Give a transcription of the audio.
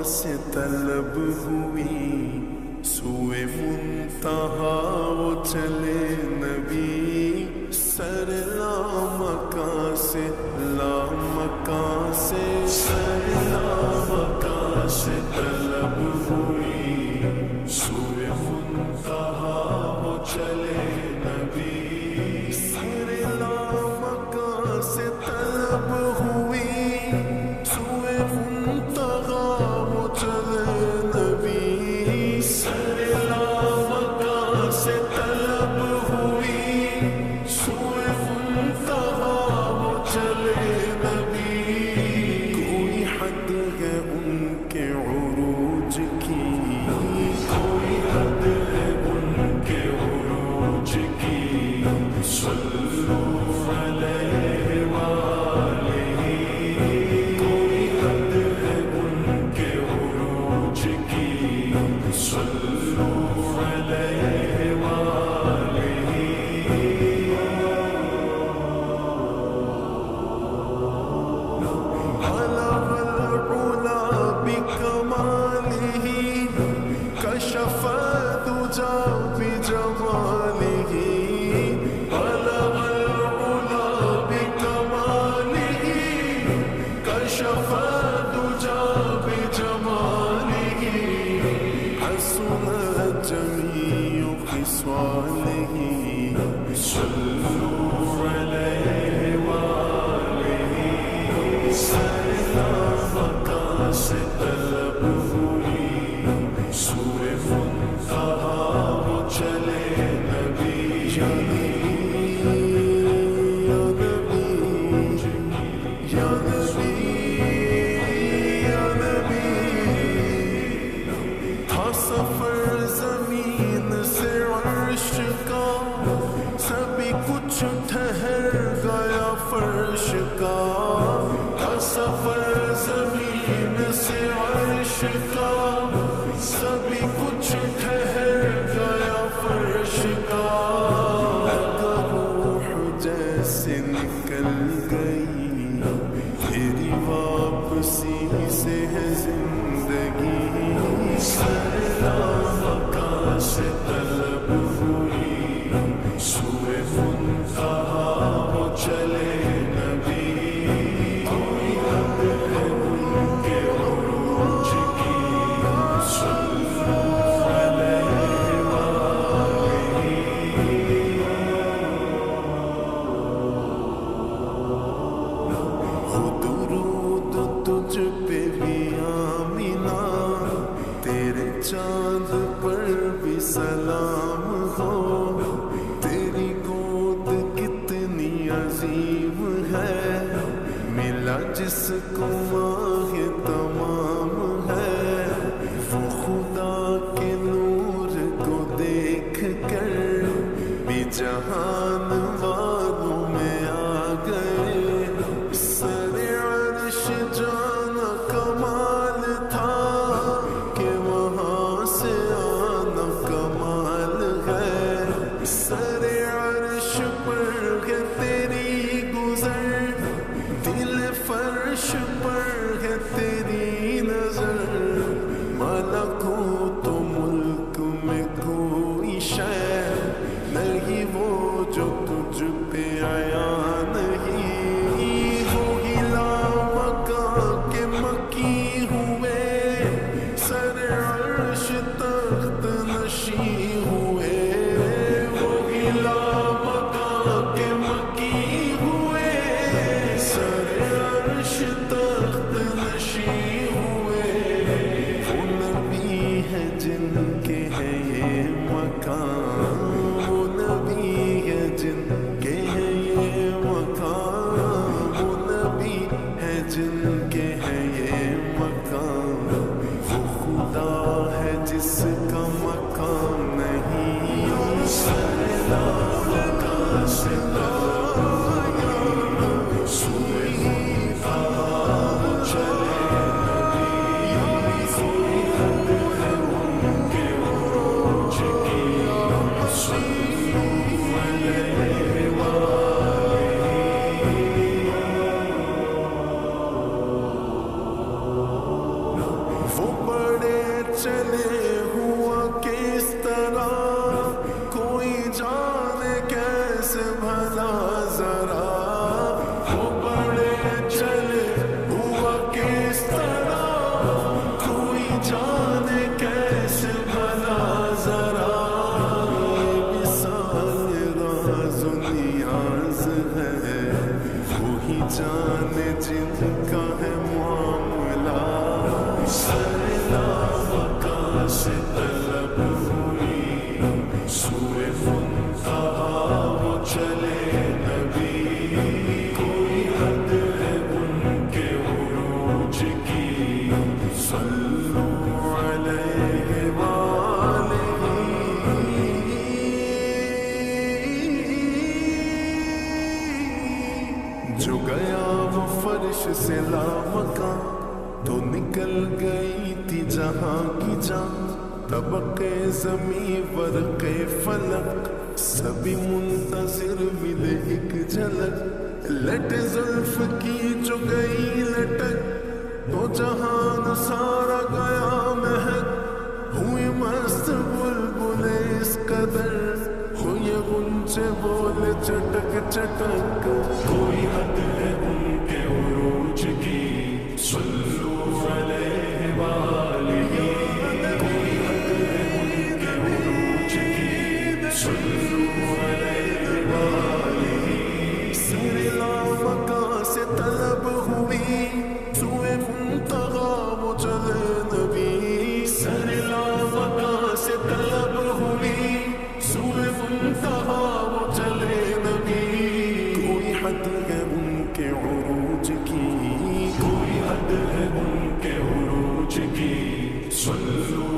سے طلب ہوئی سوئے منتہا وہ چلے نبی، سر لامکاں سے لامکاں سے سر لامکاں سے طلب ہوئی سوئے منتہا وہ چلے نبی، سر لامکاں سے طلب ہوئی سوئے منتہا وہ چلے نبی، سر لامکاں سے طلب ہوئی سوئے منتہا وہ چلے نبی، کوئی حد ہے ان کے عروج کی، کوئی حد ہے ان کے عروج کی، صلو علیہ وآلہ، کوئی حد ہے ان کے عروج کی، صلو علیہ وآلہ، بلغ العلا بکمالہ کشف الدجی بجمالہ، بلغ العلا بکمالہ کشف الدجی بجمالہ، حسنت جمیع خصالہ، صلو علیہ وآلہ، سر لامکاں سے طلب ہوئی سوئے منتہا وہ چلے نبی، یا نبی یا نبی یا نبی یا نبی، تھا سفر زمین سے عرش کا، سبھی کچھ ٹھہر گیا فرش کا، تھا سفر زمین سے عرش کا، سبھی کچھ ٹھہر گیا فرش کا، اگر روح جیسے نکل گئی تیری واپسی سے ہے زندگی، سر لامکاں سے طلب ہوئی سوئے منتہا وہ چلے نبی، کوئی حد ہے ان کے عروج کی، صلو علیہ وآلہ، ہو درود تجھ پہ بھی آمینہ، تیرے چاند پر بھی سلام ہو، تیری گود کتنی عظیم ہے، ملا جس کو ماہ تمام ہے، وہ خدا کے نور کو دیکھ کر بھی جہان والوں میں آ گئے، سر عرش جانا کمال تھا کہ وہاں سے آنا کمال ہے، سر عرش پر ہے تیری گزر، دل فرش پر ہے تیری نظر، ملکوت و ملک میں کوئی شے نہیں وہ جو تجھ پہ عیاں نہیں، وہی لامکاں کے مکی ہوئے سر عرش تخت نشیں ہوئے، وہی لامکاں کے مکی ہوئے سر عرش تخت نشیں ہوئے، وہ نبی ہے جن کے ہے یہ مکان، وہ نبی ہے جن کے ہے یہ مکان، وہ نبی ہے جن کے ہے یہ مکان، وہ خدا ہے جس کا مکان نہیں، سر لامکاں سے طلب ہوئی سوئے منتہا وہ چلے نبی، کوئی حد ہے ان کے عروج کی، صلو علیہ وآلہ، کا ہے معاملہ سیلا مکہ سے طلب ہوئی سوئے منتہا وہ چلے نبی کوئی حد ہے ان کے عروج کی صلو علیہ وآلہ جو گیا وہ فرش سے لامکاں تو نکل گئی تھی جہاں کی جان طبقے زمین ورقے فلک سبھی منتظر ملے ایک جھلک لٹ زلف کی جو گئی لٹک تو جہان سارا گیا مہک ہوئی مست بلبلے اس قدر ہوئے غنچے بولے چٹک چٹک کوئی حد ہے ان کے عروج کی صلو علیہ وآلہ کوئی حد ہے ان کے عروج کی صلو علیہ وآلہ سیلا مکہ سے طلب ہوئی سوئے منتہا وہ چلے نبی سیلا مکہ سے طلب ہوئی سوئے منتہا وہ چلے نبی کوئی حد ہے ان کے عروج کی کوئی حد ہے ان کے عروج کی صلو